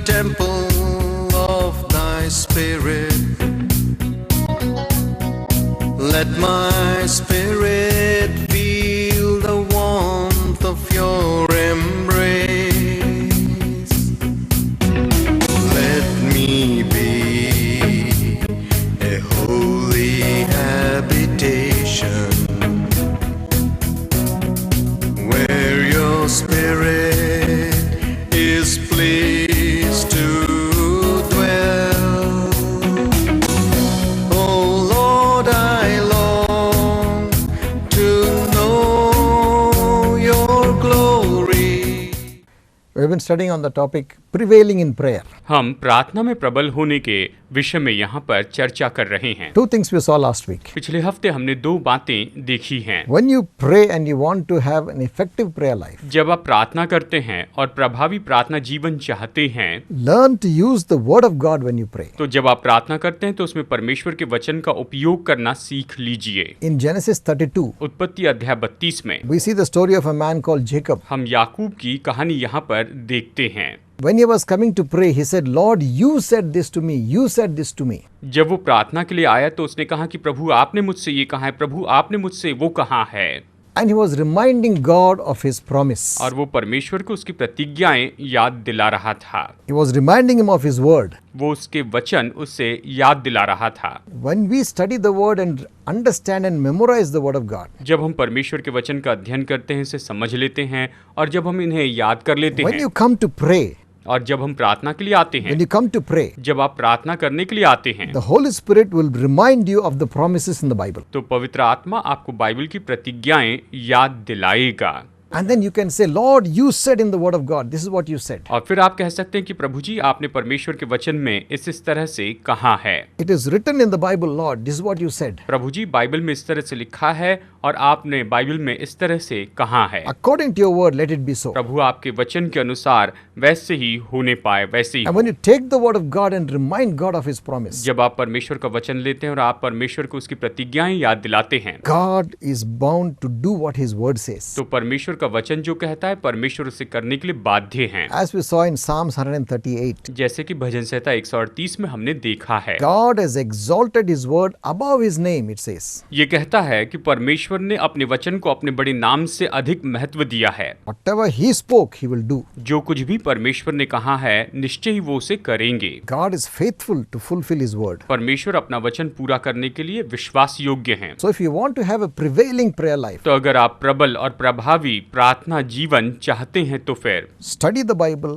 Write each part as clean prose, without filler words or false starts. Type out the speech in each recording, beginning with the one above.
temple of thy spirit. Let my spirit feel the warmth of your embrace. Let me be a holy habitation where your spirit is pleased to dwell. Oh Lord, I long to know your glory. We've been studying on the topic prevailing in prayer. हम प्रार्थना में प्रबल होने के विषय में यहाँ पर चर्चा कर रहे हैं। Two things we saw last week. पिछले हफ्ते हमने दो बातें देखी हैं। When you pray and you want to have an effective prayer life, जब आप प्रार्थना करते हैं और प्रभावी प्रार्थना जीवन चाहते हैं, learn to use the word of God when you pray. तो जब आप प्रार्थना करते हैं तो उसमें परमेश्वर के वचन का उपयोग करना सीख लीजिए। In Genesis 32, उत्पत्ति अध्याय 32 में we see the story of a man called Jacob. हम याकूब की कहानी यहाँ पर देखते हैं। When he was coming to pray, he said, Lord, you said this to me, you said this to me. जब वो प्रार्थना के लिए आया तो उसने कहा कि प्रभु आपने मुझसे ये कहा है, प्रभु आपने मुझसे वो कहा है। And he was reminding God of his promise. और वो परमेश्वर को उसकी प्रतिज्ञाएं याद दिला रहा था। He was reminding him of his word. वो उसके वचन उससे याद दिला रहा था। When we study the word and understand and memorize the word of God, जब हम परमेश्वर के वचन का अध्ययन करते हैं, इसे समझ लेते हैं और जब हम इन्हें याद कर लेते when हैं you come to pray, और जब हम प्रार्थना के लिए आते हैं, when you come to pray, जब आप प्रार्थना करने के लिए आते हैं, the Holy Spirit will remind you of the promises in the Bible. तो पवित्र आत्मा आपको बाइबल की प्रतिज्ञाएं याद दिलाएगा। And then you can say, Lord, you said in the word of God, this is what you said. और फिर आप कह सकते हैं कि प्रभु जी आपने परमेश्वर के वचन में इस तरह से कहा है। It is written in the Bible, Lord, this is what you said. Prabhu ji Bible में इस तरह से लिखा है और आपने बाइबल में इस तरह से कहा है। According to your word, let it be so. प्रभु आपके वचन के अनुसार वैसे ही होने पाए, वैसे ही And हो। when you take the word of God and remind God of his promise, जब आप परमेश्वर का वचन लेते हैं और आप परमेश्वर को उसकी प्रतिज्ञाएं याद दिलाते हैं, God is bound to do what his word says. तो परमेश्वर का वचन जो कहता है परमेश्वर उसे करने के लिए बाध्य हैं। As we saw in Psalms 138, जैसे कि भजन संहिता 138 में हमने देखा है, God has exalted his word above his name, it says. ये कहता है कि परमेश्वर ने अपने वचन को अपने बड़े नाम से अधिक महत्व दिया है। Whatever he spoke, he will do. जो कुछ भी परमेश्वर ने कहा है निश्चय ही वो उसे करेंगे। God is faithful to fulfill his word. परमेश्वर अपना वचन पूरा करने के लिए विश्वास योग्य हैं। So if you want to have a prevailing prayer life, तो अगर आप प्रबल और प्रभावी प्रार्थना जीवन चाहते हैं तो फिर study the Bible,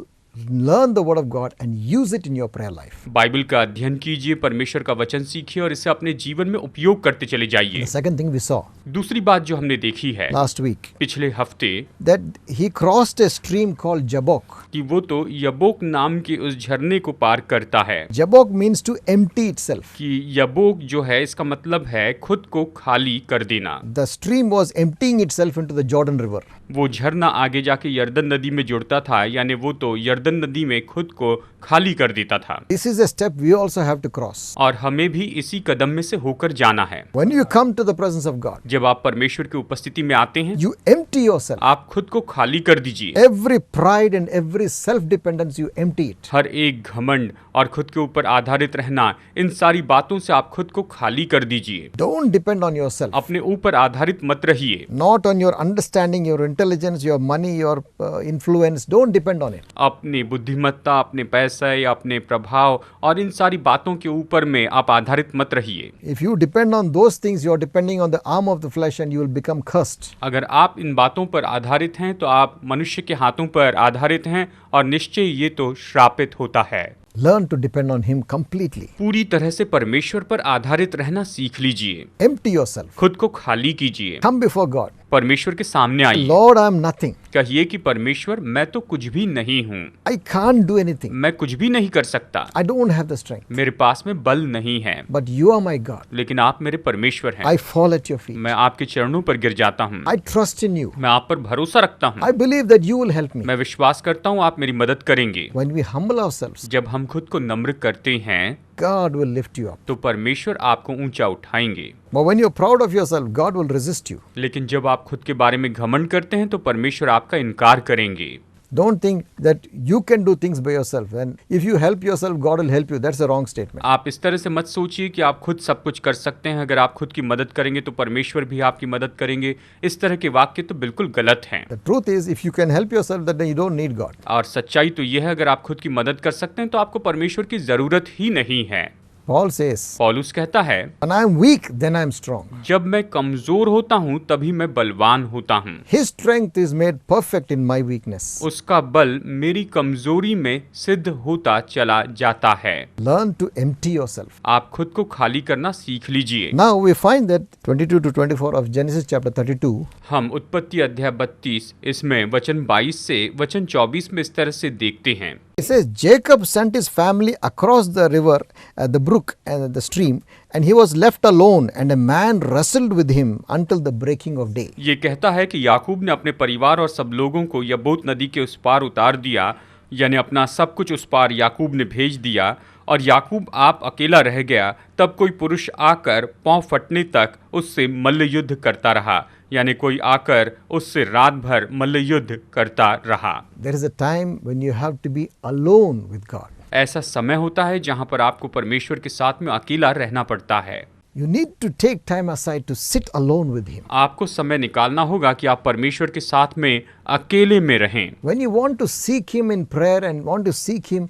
learn the word of God and use it in your prayer life. Bible का अध्ययन कीजिए, परमेश्वर का वचन सीखिए और इसे अपने जीवन में उपयोग करते चले जाइए। The second thing we saw दूसरी बात जो हमने देखी है last week, पिछले हफ्ते, that he crossed a stream called Jabbok. कि वो तो यबोक नाम के उस झरने को पार करता है। Jabbok means to empty itself. कि यबोक जो है इसका मतलब है खुद को खाली कर देना। The stream was emptying itself into the Jordan River. वो झरना आगे जाके यर्दन नदी में जुड़ता था, यानी वो तो यर्दन नदी में खुद को खाली कर देता था। This is a step we also have to cross. और हमें भी इसी कदम में से होकर जाना है। When you come to the presence of God, जब आप परमेश्वर की उपस्थिति में आते हैं, you empty yourself. आप खुद को खाली कर दीजिए। Every pride and every self-dependence, you empty it. हर एक घमंड और खुद के ऊपर आधारित रहना, इन सारी बातों से आप खुद को खाली कर दीजिए। Don't depend on yourself. अपने ऊपर आधारित मत रहिए। Not on your understanding, your intelligence, your money, your influence. Don't depend on it. अपनी बुद्धिमत्ता, अपने पैसा या अपने प्रभाव और इन सारी बातों के ऊपर में आप आधारित मत रहिए। If you depend on those things, you are depending on the arm of the flesh and you will become cursed. अगर आप इन बातों पर आधारित हैं तो आप मनुष्य के हाथों पर आधारित हैं और निश्चय ये तो श्रापित होता है। Learn to depend on him completely. पूरी तरह से परमेश्वर पर आधारित रहना सीख लीजिए। Empty yourself. खुद को खाली कीजिए। Come before God. परमेश्वर के सामने आइए। Lord, I am nothing. कहिए कि परमेश्वर मैं तो कुछ भी नहीं हूँ, I can't do anything. मैं कुछ भी नहीं कर सकता, I don't have the strength. मेरे पास में बल नहीं है, But you are my God. लेकिन आप मेरे परमेश्वर हैं। I fall at your feet. मैं आपके चरणों पर गिर जाता हूँ। I trust in you. मैं आप पर भरोसा रखता हूँ। I believe that you will help me. मैं विश्वास करता हूँ आप मेरी मदद करेंगे। When we humble ourselves, जब हम खुद को नम्र करते हैं God will lift you up. तो परमेश्वर आपको ऊंचा उठाएंगे। But when you're proud of yourself, God will resist you. लेकिन जब आप खुद के बारे में घमंड करते हैं तो परमेश्वर आपका इनकार करेंगे। Don't think that you can do things by yourself. And if you help yourself, God will help you. That's a wrong statement. आप इस तरह से मत सोचिए कि आप खुद सब कुछ कर सकते हैं, अगर आप खुद की मदद करेंगे तो परमेश्वर भी आपकी मदद करेंगे। इस तरह के वाक्य तो बिल्कुल गलत हैं। The truth is, if you can help yourself, then you don't need God. और सच्चाई तो यह है, अगर आप खुद की मदद कर सकते हैं तो आपको परमेश्वर की जरूरत ही नहीं है। Paul says, पौलुस कहता है, when I am weak, then I am strong. जब मैं कमजोर होता हूँ तभी मैं बलवान होता हूँ। His strength is made perfect in my weakness. उसका बल मेरी कमजोरी में सिद्ध होता चला जाता है। Learn to empty yourself. आप खुद को खाली करना सीख लीजिए। Now we find that 22 to 24 of Genesis chapter 32, हम उत्पत्ति अध्याय 32 इसमें वचन 22 से वचन 24 में इस तरह से देखते हैं। it says, Jacob sent his family across the river, the brook and the stream, and he was left alone, and a man wrestled with him until the breaking of day. ये कहता है कि याकूब ने अपने परिवार और सब लोगों को यब्बोत नदी के उस पार उतार दिया, यानी अपना सब कुछ उस पार याकूब ने भेज दिया, और याकूब आप अकेला रह गया। तब कोई पुरुष आकर पांव फटने तक उससे मल्ल युद्ध करता रहा, यानी कोई आकर उससे रात भर मल्ल युद्ध करता रहा। There is a time when you have to be alone with God. ऐसा समय होता है जहाँ पर आपको परमेश्वर के साथ में अकेला रहना पड़ता है। You need to take time aside to sit alone with Him. आपको समय निकालना होगा कि आप परमेश्वर के साथ में अकेले में रहें। When you want to seek Him in prayer and want to seek Him,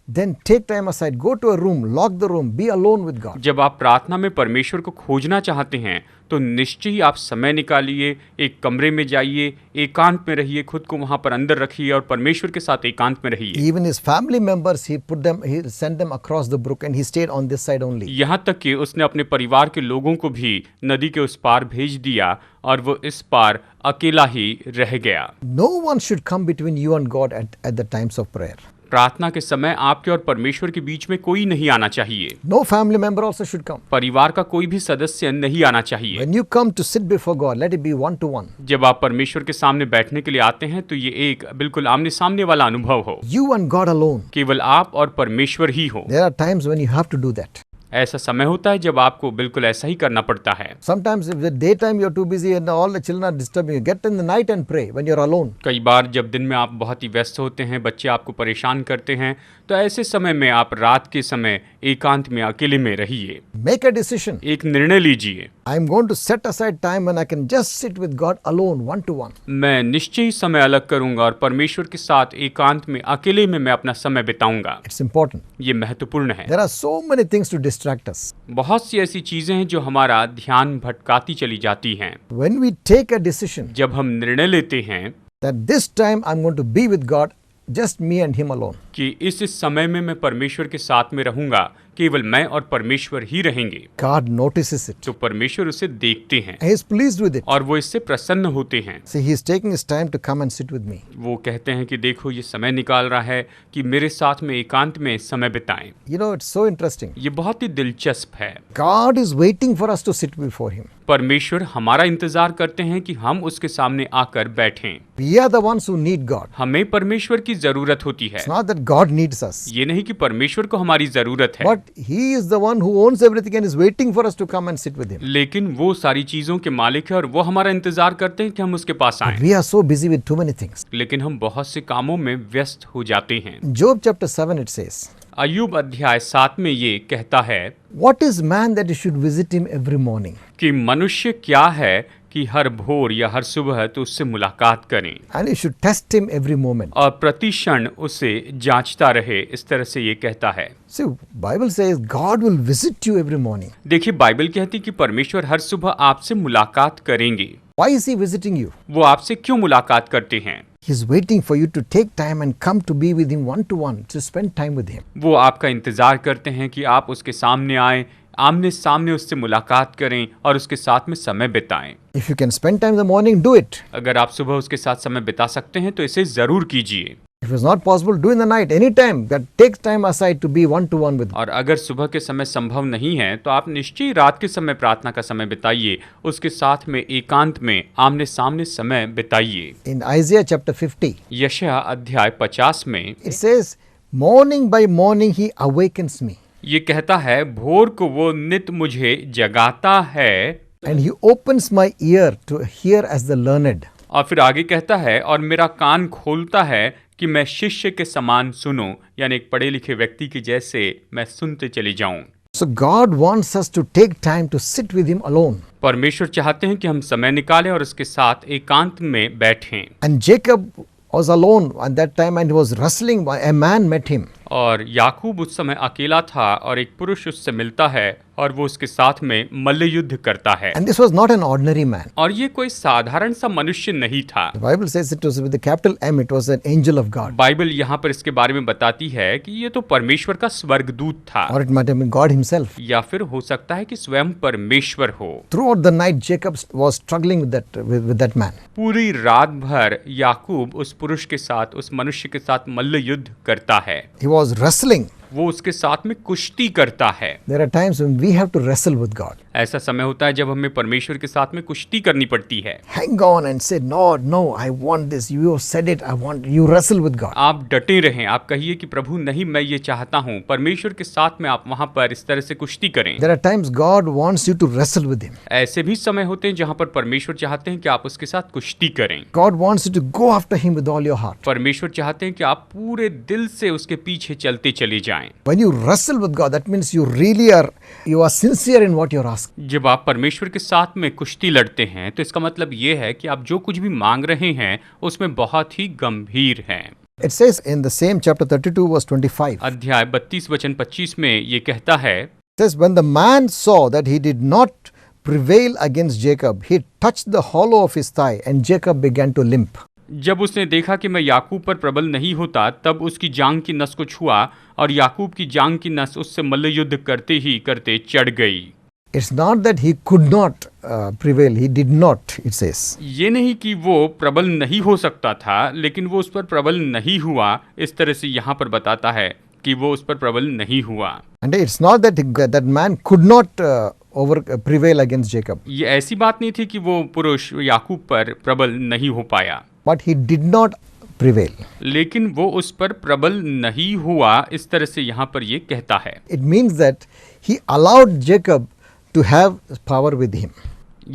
then take time aside, go to a room, lock the room, be alone with God. जब आप प्रार्थना में परमेश्वर को खोजना चाहते हैं तो निश्चय ही आप समय निकालिए, एक कमरे में जाइए, एकांत में रहिए, खुद को वहां पर अंदर रखिए और परमेश्वर के साथ एकांत में रहिए। Even his family members, he sent them across the brook and he stayed on this side only. यहाँ तक कि उसने अपने परिवार के लोगों को भी नदी के उस पार भेज दिया और वो इस पार अकेला ही रह गया। No one should come between you and God at the times of prayer. प्रार्थना के समय आपके और परमेश्वर के बीच में कोई नहीं आना चाहिए। No family member also should come. परिवार का कोई भी सदस्य नहीं आना चाहिए। When you come to sit before God, let it be one to one. जब आप परमेश्वर के सामने बैठने के लिए आते हैं तो ये एक बिल्कुल आमने सामने वाला अनुभव हो, You and God alone. केवल आप और परमेश्वर ही हो। There are times when you have to do that. ऐसा समय होता है जब आपको बिल्कुल ऐसा ही करना पड़ता है। Sometimes if the daytime you're too busy and all the children are disturbing you, get in the night and pray when you're alone. कई बार जब दिन में आप बहुत ही व्यस्त होते हैं, बच्चे आपको परेशान करते हैं, तो ऐसे समय में आप रात के समय एकांत में अकेले में रहिए। Make a decision. एक निर्णय लीजिए, I'm going to set aside time when I can just sit with God alone, one to one. मैं निश्चय ही समय अलग करूंगा और परमेश्वर के साथ एकांत में अकेले में मैं अपना समय बिताऊंगा। It's important. ये महत्वपूर्ण है। There are so many things to distract us. बहुत सी ऐसी चीजें हैं जो हमारा ध्यान भटकाती चली जाती हैं। When we take a decision जब हम निर्णय लेते हैं that this time I'm going to be with God, just me and Him alone. कि इस समय में मैं परमेश्वर के साथ में रहूंगा, केवल मैं और परमेश्वर ही रहेंगे, God notices it. तो परमेश्वर उसे देखते हैं He is pleased with it. और वो इससे प्रसन्न होते हैं। See, He is taking His time to come and sit with me. वो कहते हैं कि देखो ये समय निकाल रहा है कि मेरे साथ में एकांत में समय बिताएं। You know, it's so interesting. ये बहुत ही दिलचस्प है। God is waiting for us to sit before Him. परमेश्वर हमारा इंतजार करते हैं कि हम उसके सामने आकर बैठें। We are the ones who need God. हमें परमेश्वर की जरूरत होती है। It's not that God needs us, ये नहीं कि परमेश्वर को हमारी जरूरत है, but He is the one who owns everything and is waiting for us to come and sit with Him. लेकिन वो सारी चीजों के मालिक है और वो हमारा इंतजार करते हैं कि हम उसके पास आएं। We are so busy with too many things. लेकिन हम बहुत से कामों में व्यस्त हो जाते हैं। In Job chapter 7 it says, अय्यूब अध्याय 7 में ये कहता है What is man that you should visit him every morning? कि मनुष्य क्या है कि हर भोर या हर सुबह तो उससे मुलाकात करें And you should test him every moment. और प्रति क्षण उसे जांचता रहे। इस तरह से ये कहता है। See, Bible says God will visit you every morning. देखिए बाइबल कहती कि परमेश्वर हर सुबह आपसे मुलाकात करेंगे। Why is He visiting you? वो आपसे क्यों मुलाकात करते हैं? He's waiting for you to take time and come to be with Him one to one, to spend time with Him. वो आपका इंतजार करते हैं कि आप उसके सामने आए, आमने सामने उससे मुलाकात करें और उसके साथ में समय बिताएं। If you can spend time in the morning, do it. अगर आप सुबह उसके साथ समय बिता सकते हैं तो इसे जरूर कीजिए। If it's not possible, do in the night, any time. But take time aside to be one to one with God. और अगर सुबह के समय संभव नहीं है तो आप निश्चय रात के समय प्रार्थना का समय बिताइए, उसके साथ में एकांत में आमने सामने समय बिताइए। In Isaiah chapter 50, यशायाह अध्याय 50 में it says, Morning by morning He awakens me, ये कहता है भोर को वो नित मुझे जगाता है and He opens my ear to hear as the learned. और फिर आगे कहता है, और मेरा कान खोलता है कि मैं शिष्य के समान सुनूं, यानी एक पढ़े लिखे व्यक्ति के जैसे मैं सुनते चले जाऊं। So God wants us to take time to sit with Him alone. परमेश्वर चाहते हैं कि हम समय निकालें और उसके साथ एकांत में बैठें। And Jacob was alone at that time and he was wrestling. A man met him. और याकूब उस समय अकेला था और एक पुरुष उससे मिलता है और वो उसके साथ में मल्ल युद्ध करता है। And this was not an ordinary man. और ये कोई साधारण सा मनुष्य नहीं था। The Bible says it was with a capital M, it was an angel of God. Bible यहाँ पर इसके बारे में बताती है कि ये तो परमेश्वर का स्वर्गदूत था, Or it might have been God Himself. या फिर हो सकता है कि स्वयं परमेश्वर हो। Throughout the night, Jacob was struggling with that man. पूरी रात भर याकूब उस पुरुष के साथ, उस मनुष्य के साथ मल्ल युद्ध करता है। He was wrestling. वो उसके साथ में कुश्ती करता है। There are times when we have to wrestle with God. ऐसा समय होता है जब हमें परमेश्वर के साथ में कुश्ती करनी पड़ती है। Hang on and say, Lord, no, I want this. You have said it. I want. You wrestle with God. आप डटे रहें, आप कहिए कि प्रभु नहीं, मैं ये चाहता हूँ। परमेश्वर के साथ में आप वहाँ पर इस तरह से कुश्ती करें। There are times God wants you to wrestle with Him. ऐसे भी समय होते हैं जहाँ पर परमेश्वर चाहते हैं कि आप उसके साथ कुश्ती करें। God wants you to go after Him with all your heart. परमेश्वर चाहते हैं कि आप पूरे दिल से उसके पीछे चलते चले जाएं। When you wrestle with God, that means you are sincere in what you're asking. जब आप परमेश्वर के साथ में कुश्ती लड़ते हैं तो इसका मतलब ये है कि आप जो कुछ भी मांग रहे हैं उसमें बहुत ही गंभीर हैं। It says in the same chapter 32 verse 25. अध्याय 32 वचन 25 में ये कहता है, It says, when the man saw that he did not prevail against Jacob, he touched the hollow of his thigh and Jacob began to limp. जब उसने देखा कि मैं याकूब पर प्रबल नहीं होता, तब उसकी जांग की नस को छुआ और याकूब की जांग की नस उससे मल्ल युद्ध करते ही करते चढ़ गई। It's not that he could not prevail, he did not, it says. ये नहीं कि वो प्रबल नहीं हो सकता था, लेकिन वो उस पर प्रबल नहीं हुआ। इस तरह से यहाँ पर बताता है कि वो उस पर प्रबल नहीं हुआ। And it's not that man could not prevail against Jacob. ये ऐसी बात नहीं थी कि वो पुरुष याकूब पर प्रबल नहीं हो पाया, But he did not prevail. लेकिन वो उस पर प्रबल नहीं हुआ। इस तरह से यहाँ पर ये कहता है। It means that he allowed Jacob to have power with him.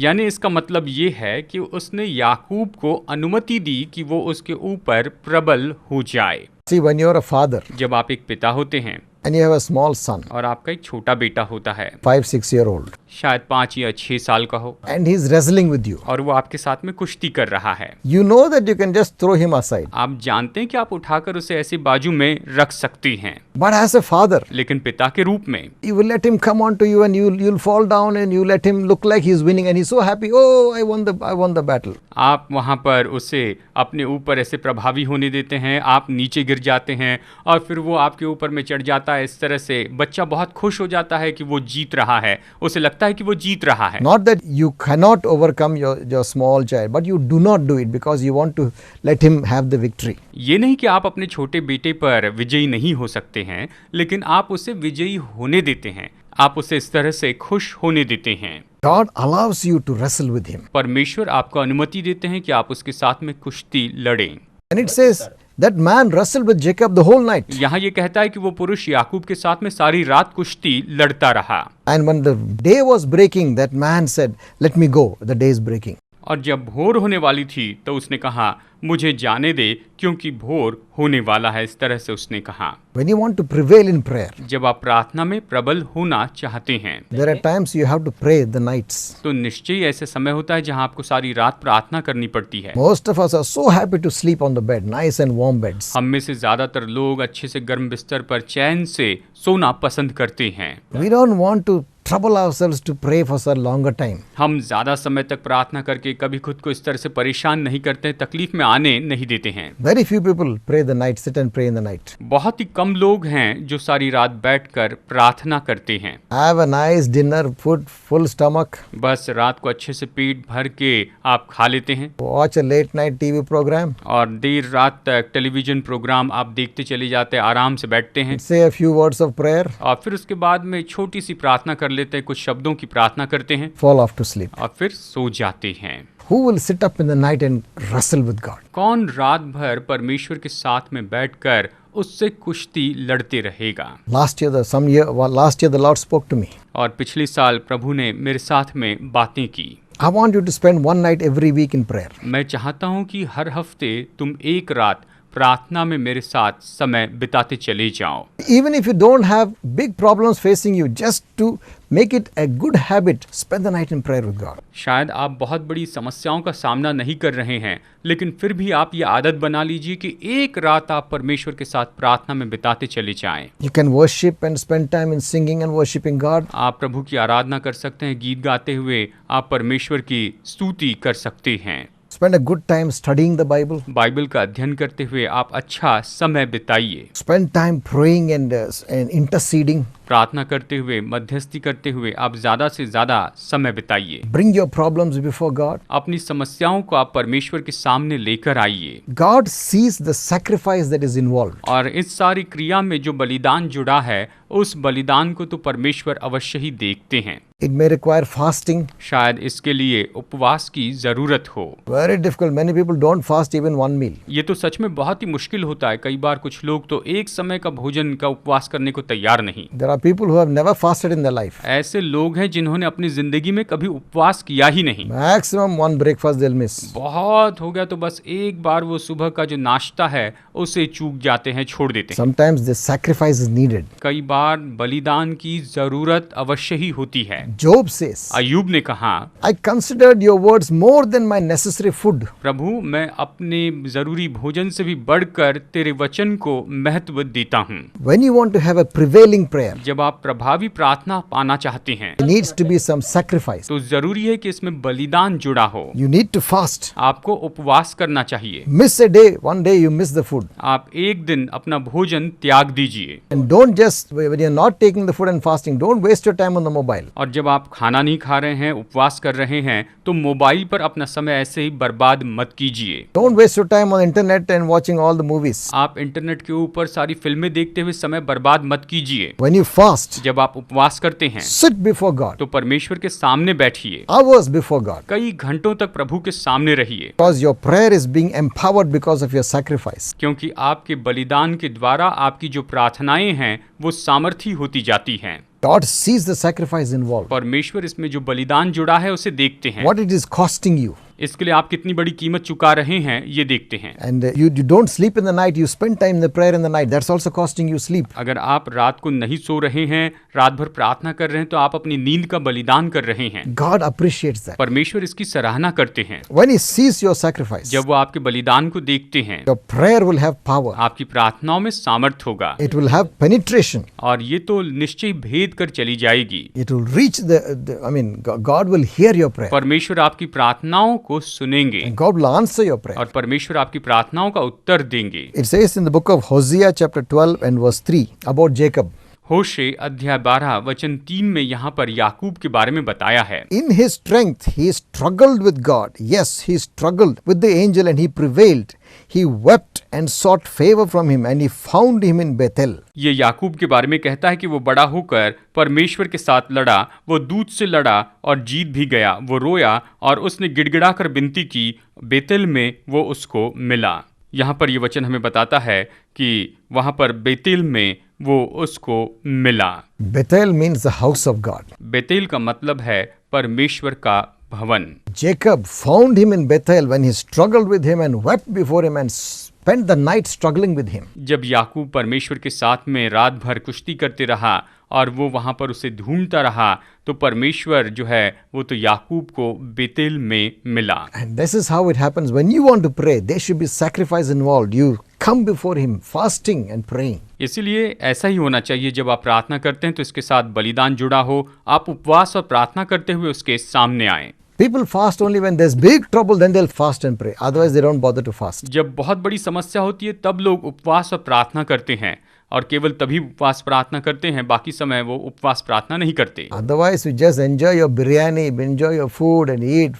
यानी इसका मतलब ये है कि उसने याकूब को अनुमति दी कि वो उसके ऊपर प्रबल हो जाए। See, when you are a father जब आप एक पिता होते हैं and you have a small son, और आपका एक छोटा बेटा होता है, 5-6 year old, शायद 5 या 6 साल का हो, and he is wrestling with you, और वो आपके साथ में कुश्ती कर रहा है, you know that you can just throw him aside. आप जानते हैं कि आप उठाकर उसे ऐसे बाजू में रख सकती हैं, But as a father, लेकिन पिता के रूप में you will let him come on to you and you'll fall down and you let him look like he's winning and he's so happy. Oh, I won the battle. आप वहाँ पर उसे अपने ऊपर ऐसे प्रभावी होने देते हैं, आप नीचे गिर जाते हैं और फिर वो आपके ऊपर में चढ़ जाता है। इस तरह से बच्चा बहुत खुश हो जाता है कि वो जीत रहा है, उसे लगता है कि वो जीत रहा है। Not that you cannot overcome your small child, but you do not do it because you want to let him have the victory. ये नहीं कि आप अपने छोटे बेटे पर विजयी नहीं हो सकते हैं, लेकिन आप उसे विजयी होने देते हैं, आप उसे इस तरह से खुश होने देते हैं। God allows you to wrestle with him. परमेश्वर आपको अनुमति देते हैं कि आप उसके साथ में कुश्ती लड़ें। And it says that man wrestled with Jacob the whole night. यहाँ ये कहता है कि वो पुरुष याकूब के साथ में सारी रात कुश्ती लड़ता रहा। And when the day was breaking, that man said, "Let me go. The day is breaking." और जब भोर होने वाली थी तो उसने कहा, मुझे जाने दे क्योंकि भोर होने वाला है। इस तरह से उसने कहा। When you want to prevail in prayer, जब आप प्रार्थना में प्रबल होना चाहते हैं, there are times you have to pray the nights. तो निश्चय ऐसे समय होता है जहां आपको सारी रात प्रार्थना करनी पड़ती है। Most of us are so happy to sleep on the bed, nice and warm beds. हम में से ज्यादातर लोग अच्छे से गर्म बिस्तर पर चैन से सोना पसंद करते हैं। We don't want to trouble ourselves to pray for such longer time. हम ज्यादा समय तक प्रार्थना करके कभी खुद को इस तरह से परेशान नहीं करते, तकलीफ में आने नहीं देते हैं। Very few people pray the night, sit and pray in the night. बहुत ही कम लोग हैं जो सारी रात बैठकर प्रार्थना करते हैं। Have a nice dinner, food, full stomach, बस रात को अच्छे से पेट भर के आप खा लेते हैं watch a late night TV program, और देर रात तक टेलीविजन प्रोग्राम आप देखते चले जाते हैं, आराम से बैठते हैं say a few words of prayer, और फिर उसके बाद में छोटी सी प्रार्थना कर लेते हैं, कुछ शब्दों की प्रार्थना करते हैं fall off to sleep. और फिर सो जाते हैं। Who will sit up in the night and wrestle with God? कौन रात भर परमेश्वर के साथ में बैठकर उससे कुश्ती लड़ते रहेगा? Last year the Lord spoke to me. और पिछले साल प्रभु ने मेरे साथ में बातें की। I want you to spend one night every week in prayer. मैं चाहता हूं कि हर हफ्ते तुम एक रात प्रार्थना में मेरे साथ समय बिताते चले जाओ। Even if you don't have big problems facing you, just to make it a good habit, spend the night in prayer with God. शायद आप बहुत बड़ी समस्याओं का सामना नहीं कर रहे हैं, लेकिन फिर भी आप ये आदत बना लीजिए कि एक रात आप परमेश्वर के साथ प्रार्थना में बिताते चले जाएं। You can worship and spend time in singing and worshiping God. आप प्रभु की आराधना कर सकते हैं, गीत गाते हुए आप परमेश्वर की स्तुति कर सकते हैं। Spend a good time studying the Bible. Bible का अध्ययन करते हुए आप अच्छा समय बिताइए। Spend time praying and interceding. प्रार्थना करते हुए, मध्यस्थी करते हुए आप ज़्यादा से ज़्यादा समय बिताइए। Bring your problems before God. अपनी समस्याओं को आप परमेश्वर के सामने लेकर आइए। God sees the sacrifice that is involved. और इस सारी क्रिया में जो बलिदान जुड़ा है, उस बलिदान को तो परमेश्वर अवश्य ही देखते हैं। It may require fasting. शायद इसके लिए उपवास की ज़रूरत हो। Very difficult. Many people don't fast even one meal. ये तो सच में बहुत ही मुश्किल होता है। कई बार कुछ लोग तो एक समय का भोजन का उपवास करने को तैयार नहीं। There are people who have never fasted in their life. ऐसे लोग हैं जिन्होंने अपनी जिंदगी में कभी उपवास किया ही नहीं। Maximum one breakfast they'll miss. बहुत हो गया तो बस एक बार वो सुबह का जो नाश्ता है उसे चूक जाते हैं, छोड़ देते हैं। Sometimes the sacrifice is needed. कई बार बलिदान की जरूरत अवश्य ही होती है। Job says, अय्यूब ने कहा, I considered your words more than my necessary food. प्रभु मैं अपने जरूरी भोजन से भी बढ़कर तेरे वचन को महत्व देता हूँ। When you want to have a prevailing prayer, जब आप प्रभावी प्रार्थना पाना चाहते हैं there needs to be some sacrifice. तो जरूरी है कि इसमें बलिदान जुड़ा हो। You need to fast. आपको उपवास करना चाहिए। Miss a day, one day you miss the food. आप एक दिन अपना भोजन त्याग दीजिए। And don't just, when you're not taking the food and fasting, don't waste your time on the mobile. और जब आप खाना नहीं खा रहे हैं, उपवास कर रहे हैं, तो मोबाइल पर अपना समय ऐसे ही बर्बाद मत कीजिए। Don't waste your time on internet and watching all the movies. आप इंटरनेट के ऊपर सारी फिल्में देखते हुए समय बर्बाद मत कीजिए। When you fast, जब आप उपवास करते हैं sit before God, तो परमेश्वर के सामने बैठिए, hours before God, कई घंटों तक प्रभु के सामने रहिए, because your prayer is being empowered because of your sacrifice. क्योंकि आपके बलिदान के द्वारा आपकी जो प्रार्थनाएं हैं वो सामर्थी होती जाती हैं। God sees the sacrifice involved, परमेश्वर इसमें जो बलिदान जुड़ा है उसे देखते हैं। what it is costing you. इसके लिए आप कितनी बड़ी कीमत चुका रहे हैं ये देखते हैं। And you don't sleep in the night, you spend time in the prayer in the night, that's also costing you sleep. अगर आप रात को नहीं सो रहे हैं, रात भर प्रार्थना कर रहे हैं, तो आप अपनी नींद का बलिदान कर रहे हैं। God appreciates that. परमेश्वर इसकी सराहना करते हैं। When He sees your sacrifice, जब वो आपके बलिदान को देखते हैं, your prayer will have power. आपकी प्रार्थनाओं में सामर्थ होगा It will have penetration. और ये तो निश्चय भेद कर चली जाएगी। It will reach God will hear your prayer. परमेश्वर आपकी प्रार्थनाओं को सुनेंगे And God will answer your prayer. और परमेश्वर आपकी प्रार्थनाओं का उत्तर देंगे। It says in the book of Hosea chapter 12 and verse 3 about Jacob. होशे अध्याय 12 वचन 3 में यहाँ पर याकूब के बारे में बताया है। In his strength he struggled with God. Yes, he struggled with the angel and he prevailed. He wept and sought favor from him and he found him in Bethel. ये याकूब के बारे में कहता है कि वो बड़ा होकर परमेश्वर के साथ लड़ा, वो दूत से लड़ा और जीत भी गया। वो रोया और उसने गिड़गिड़ा कर विनती की, बेतेल में वो उसको मिला। यहाँ पर ये वचन हमें बताता है कि वहाँ पर बेतेल में वो उसको मिला। Bethel means the house of God. Bethel का मतलब है परमेश्वर का भवन। Jacob found him in Bethel when he struggled with him and wept before him and spent the night struggling with him. जब याकूब परमेश्वर के साथ में रात भर कुश्ती करते रहा और वो वहाँ पर उसे ढूंढता रहा, तो परमेश्वर जो है वो तो याकूब को बेतेल में मिला। And this is how it happens when you want to pray. There should be sacrifice involved. You come before him fasting and praying. इसीलिए ऐसा ही होना चाहिए। जब आप प्रार्थना करते हैं तो इसके साथ बलिदान जुड़ा हो। आप उपवास और प्रार्थना करते हुए उसके सामने आएं। People fast only when there's big trouble, then they'll fast and pray. Otherwise, they don't bother to fast. जब बहुत बड़ी समस्या होती है तब लोग उपवास और प्रार्थना करते हैं, और केवल तभी उपवास प्रार्थना करते हैं, बाकी समय वो उपवास प्रार्थना नहीं करते। Otherwise, you just enjoy your biryani, enjoy your food and eat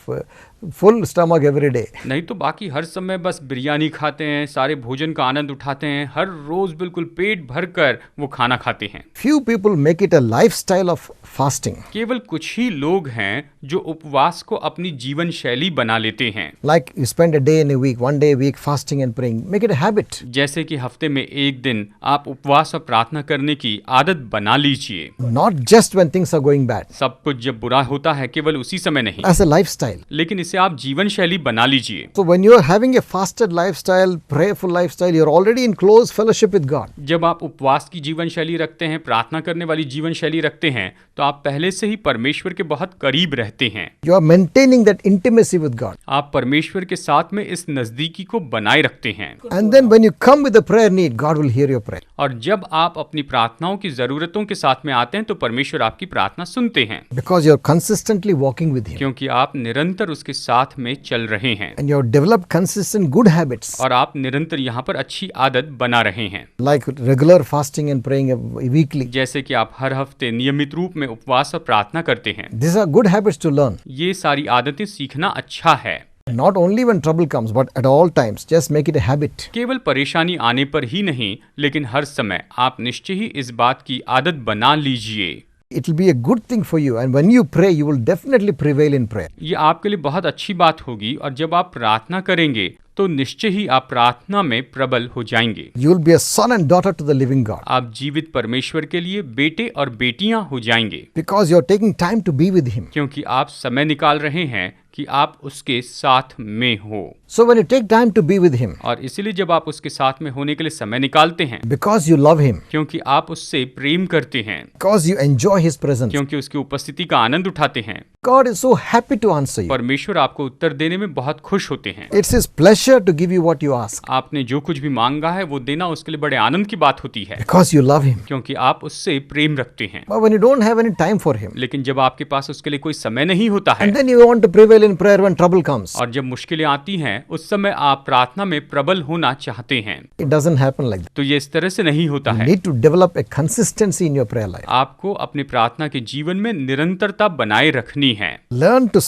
full stomach every day. नहीं तो बाकी हर समय बस बिरयानी खाते हैं, सारे भोजन का आनंद उठाते हैं, हर रोज बिल्कुल पेट भरकर वो खाना खाते हैं। Few people make it a lifestyle of fasting. केवल कुछ ही लोग हैं जो उपवास को अपनी जीवन शैली बना लेते हैं। Like you spend a day in a week, one day a week fasting and praying. Make it a habit. जैसे कि हफ्ते में एक दिन आप उपवास और प्रार्थना करने की आदत बना लीजिए। Not just when things are going bad. सब कुछ जब बुरा होता है केवल उसी समय नहीं, As a lifestyle. लेकिन इसे आप जीवन शैली बना लीजिए। So when you are having a fasted lifestyle, prayerful lifestyle, you're already in close fellowship with God. जब आप उपवास की जीवन शैली रखते हैं, प्रार्थना करने वाली जीवन शैली रखते हैं, तो आप पहले से ही परमेश्वर के बहुत करीब रहते हैं। You are maintaining that intimacy with God. आप परमेश्वर के साथ में इस नजदीकी को बनाए रखते हैं। And then when you come with a prayer need, God will hear your prayer. और जब आप अपनी प्रार्थनाओं की जरूरतों के साथ में आते हैं तो परमेश्वर आपकी प्रार्थना सुनते हैं, Because you're consistently walking with Him. क्योंकि आप निरंतर उसके साथ में चल रहे हैं And you've developed consistent good habits. और आप निरंतर यहाँ पर अच्छी आदत बना रहे हैं। Like regular fasting and praying weekly. जैसे कि आप हर हफ्ते नियमित रूप में उपवास और प्रार्थना करते हैं। These are good habits to learn. ये सारी आदतें सीखना अच्छा है। Not only when trouble comes, but at all times. Just make it a habit. केवल परेशानी आने पर ही नहीं, लेकिन हर समय आप निश्चय ही इस बात की आदत बना लीजिए। It will be a good thing for you. And when you pray, you will definitely prevail in prayer. ये आपके लिए बहुत अच्छी बात होगी और जब आप प्रार्थना करेंगे तो निश्चय ही आप प्रार्थना में प्रबल हो जाएंगे। You will be a son and daughter to the living God. आप जीवित परमेश्वर के लिए बेटे और बेटियां हो जाएंगे, Because you are taking time to be with Him. क्योंकि आप समय निकाल रहे हैं कि आप उसके साथ में हो। So when you take time to be with Him, और इसीलिए जब आप उसके साथ में होने के लिए समय निकालते हैं, because you love Him, क्योंकि आप उससे प्रेम करते हैं, because you enjoy His presence, क्योंकि उसकी उपस्थिति का आनंद उठाते हैं, God is so happy to answer you. परमेश्वर आपको उत्तर देने में बहुत खुश होते हैं। It's His pleasure to give you what you ask. आपने जो कुछ भी मांगा है वो देना उसके लिए बड़े आनंद की बात होती है, Because you love Him. क्योंकि आप उससे प्रेम रखते हैं। But when you don't have any time for Him, लेकिन जब आपके पास उसके लिए कोई समय नहीं होता है and then you want to prevail in prayer when trouble comes, और जब मुश्किलें आती हैं उस समय आप प्रार्थना में प्रबल होना चाहते हैं, it doesn't happen like that. तो ये इस तरह से नहीं होता You है। need to develop a consistency in your prayer life. आपको अपनी प्रार्थना के जीवन में निरंतरता बनाए रखनी है। Learn to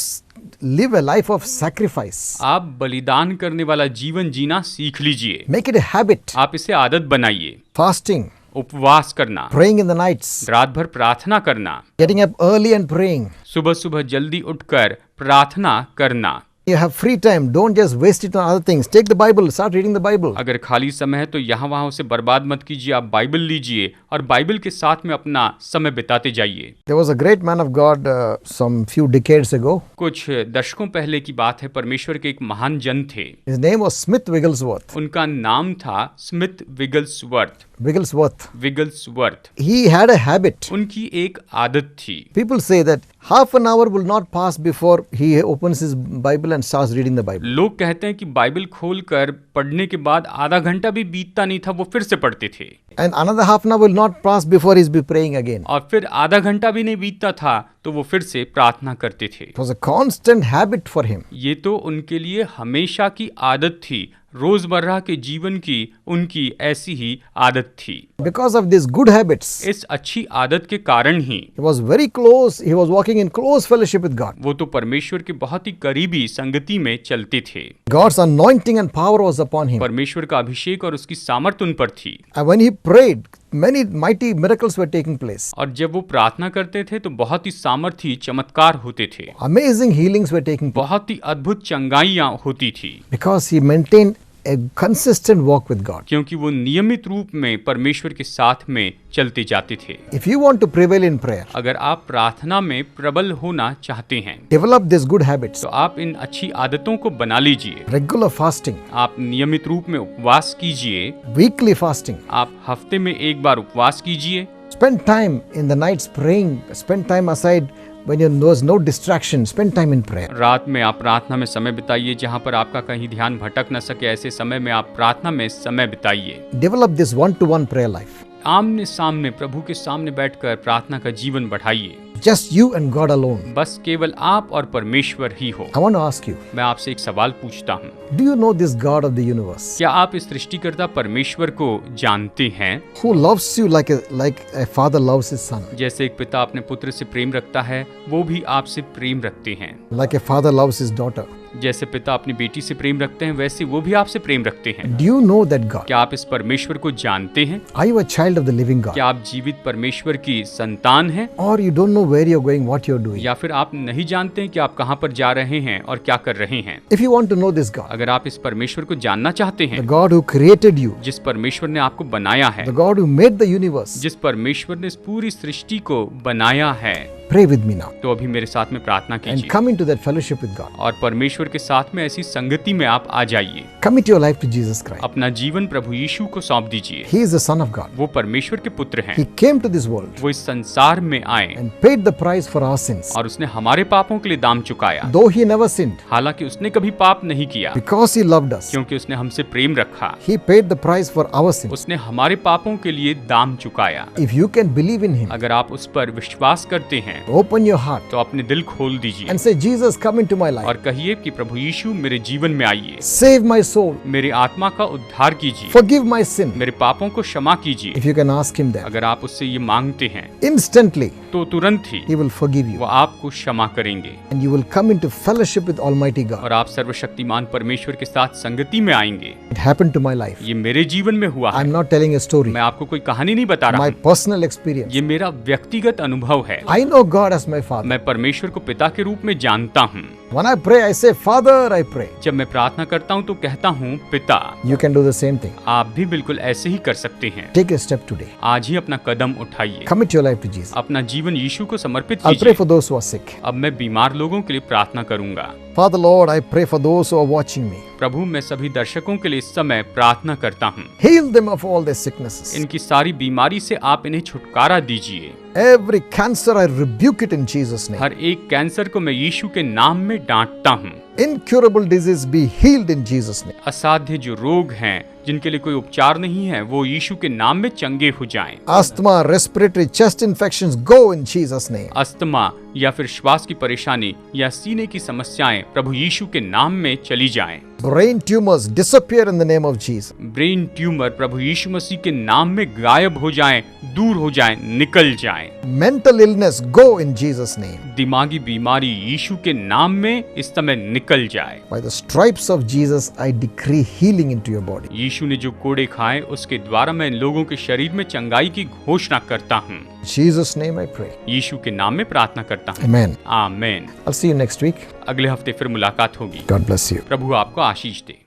live a life of sacrifice. आप बलिदान करने वाला जीवन जीना सीख लीजिए। Make it a habit. आप इसे आदत बनाइए। Fasting, उपवास करना, praying in the nights, रात भर प्रार्थना करना, getting up early and praying. सुबह सुबह जल्दी उठकर प्रार्थना करना। You have free time. Don't just waste it on other things. Take the Bible. Start reading the Bible. अगर खाली समय है तो यहाँ वहाँ उसे बर्बाद मत कीजिए, आप बाइबल लीजिए और बाइबल के साथ में अपना समय बिताते जाइए। There was a great man of God some few decades ago. कुछ दशकों पहले की बात है, परमेश्वर के एक महान जन थे। His name was Smith Wigglesworth. उनका नाम था Smith Wigglesworth. Wigglesworth. He had a habit. उनकी एक आदत थी। People say that half an hour will not pass before he opens his Bible and starts reading the Bible. लोग कहते हैं कि बाइबल खोलकर पढ़ने के बाद आधा घंटा भी बीतता नहीं था, वो फिर से पढ़ते थे। And another half an hour will not pass before he's be praying again. और फिर आधा घंटा भी नहीं बीतता था तो वो फिर से प्रार्थना करते थे। It was a constant habit for him. ये तो उनके लिए हमेशा की आदत थी, रोजमर्रा के जीवन की उनकी ऐसी ही आदत थी। Because of these good habits, इस अच्छी आदत के कारण ही he was very close. He was walking in close fellowship with God. वो तो परमेश्वर के बहुत ही करीबी संगति में चलते थे। God's anointing and power was upon him. परमेश्वर का अभिषेक और उसकी सामर्थ उन पर थी। And when he prayed, many mighty miracles were taking place. और जब वो प्रार्थना करते थे तो बहुत ही सामर्थी चमत्कार होते थे, Amazing healings were taking place. बहुत ही अद्भुत चंगाइयाँ होती थी, Because he maintained a consistent walk with God. क्योंकि वो नियमित रूप में परमेश्वर के साथ में चलते जाते थे। If you want to prevail in prayer, अगर आप प्रार्थना में प्रबल होना चाहते हैं develop these good habits. तो आप इन अच्छी आदतों को बना लीजिए। Regular fasting, आप नियमित रूप में उपवास कीजिए, weekly fasting. आप हफ्ते में एक बार उपवास कीजिए, Spend time in the nights praying. Spend time aside when there's no distraction. Spend time in prayer. रात में आप प्रार्थना में समय बिताइए, जहाँ पर आपका कहीं ध्यान भटक न सके, ऐसे समय में आप प्रार्थना में समय बिताइए। Develop this one-to-one prayer life. आमने सामने प्रभु के सामने बैठकर प्रार्थना का जीवन बढ़ाइए। Just you and God alone. बस केवल आप और परमेश्वर ही हो। I want to ask you, मैं आपसे एक सवाल पूछता हूँ, do you know this God of the universe क्या आप इस सृष्टिकर्ता परमेश्वर को जानते हैं? who loves you like a father loves his son, जैसे एक पिता अपने पुत्र से प्रेम रखता है, वो भी आपसे प्रेम रखते हैं। like a father loves his daughter? जैसे पिता अपनी बेटी से प्रेम रखते हैं, वैसे वो भी आपसे प्रेम रखते हैं। Do you know that God? क्या आप इस परमेश्वर को जानते हैं? Are you a child of the living God? क्या आप जीवित परमेश्वर की संतान हैं? Or you don't know where you're going, what you're doing? या फिर आप नहीं जानते हैं कि आप कहाँ पर जा रहे हैं और क्या कर रहे हैं? If you want to know this God, अगर आप इस परमेश्वर को जानना चाहते the हैं, God who created you, जिस परमेश्वर ने आपको बनाया है, the God who made the universe, जिस परमेश्वर ने इस पूरी सृष्टि को बनाया है, pray with me now तो अभी मेरे साथ में प्रार्थना and कीजिए come into that fellowship with God. और परमेश्वर के साथ में ऐसी संगति में आप आ जाइए। Commit your life to Jesus Christ. अपना जीवन प्रभु यीशु को सौंप दीजिए। He is the Son of God. वो परमेश्वर के पुत्र हैं। He came to this world वो इस संसार में आए and paid the price for our sins. और उसने हमारे पापों के लिए दाम चुकाया। Though he never sinned, हालांकि उसने कभी पाप नहीं किया, because he loved us, क्योंकि उसने हमसे प्रेम रखा। he paid the price for our sins. उसने हमारे पापों के लिए दाम चुकाया। If you can believe in him, अगर आप उस पर विश्वास करते हैं open your heart तो अपने दिल खोल दीजिए and say, Jesus, come into my life. और कहिए कि प्रभु यीशु मेरे जीवन में आइए, Save my soul. मेरी आत्मा का उद्धार कीजिए, Forgive my sin. मेरे पापों को क्षमा कीजिए। If you can ask him that, अगर आप उससे ये मांगते हैं instantly तो तुरंत ही he will forgive वो you आपको क्षमा करेंगे and you will come into fellowship with Almighty God. और आप सर्वशक्तिमान परमेश्वर के साथ संगति में आएंगे। It happened to my life. ये मेरे जीवन में हुआ है। I'm not telling a story. मैं आपको कोई कहानी नहीं बता रहा My हूँ, personal experience. ये मेरा व्यक्तिगत अनुभव है। I know God as my Father. मैं परमेश्वर को पिता के रूप में जानता हूँ। When I pray, I say, Father, I pray. जब मैं प्रार्थना करता हूँ तो कहता हूँ पिता। You can do the same thing. आप भी बिल्कुल ऐसे ही कर सकते हैं। Take a step today. आज ही अपना कदम उठाइए, Commit your life to Jesus. अपना जीवन यीशु को समर्पित I'll pray कीजिए। for those who are sick. अब मैं बीमार लोगों के लिए प्रार्थना करूंगा। Father Lord, I pray for those who are watching me. प्रभु, मैं सभी दर्शकों के लिए इस समय प्रार्थना करता हूँ। Heal them of all their sicknesses. इनकी सारी बीमारी से आप इन्हें छुटकारा दीजिए। Every cancer, I rebuke it in Jesus' name. हर एक कैंसर को मैं यीशु के नाम में डांटता हूँ। Incurable disease be healed in Jesus' name. असाध्य जो रोग हैं, जिनके लिए कोई उपचार नहीं है, वो यीशु के नाम में चंगे हो जाएं। Asthma, respiratory, chest infections go in Jesus' name. Asthma या फिर श्वास की परेशानी या सीने की समस्याएं प्रभु यीशु के नाम में चली जाएं। Brain tumors disappear in the name of Jesus. Brain tumour प्रभु यीशु मसीह के नाम में गायब हो जाएं, दूर हो जाएं, निकल जाएं। Mental illness go in Jesus' name. दिमागी बीमारी यीशु के नाम में इस समय निकल जाए। By the stripes of Jesus, I decree healing into your body. यीशु ने जो कोड़े खाए उसके द्वारा मैं इन लोगों के शरीर में चंगाई की घोषणा करता हूँ। In Jesus' name I pray. यीशु के नाम में प्रार्थना करता हूँ। Amen. Amen. I'll see you next week. अगले हफ्ते फिर मुलाकात होगी। God bless you. प्रभु आपको आशीष दे।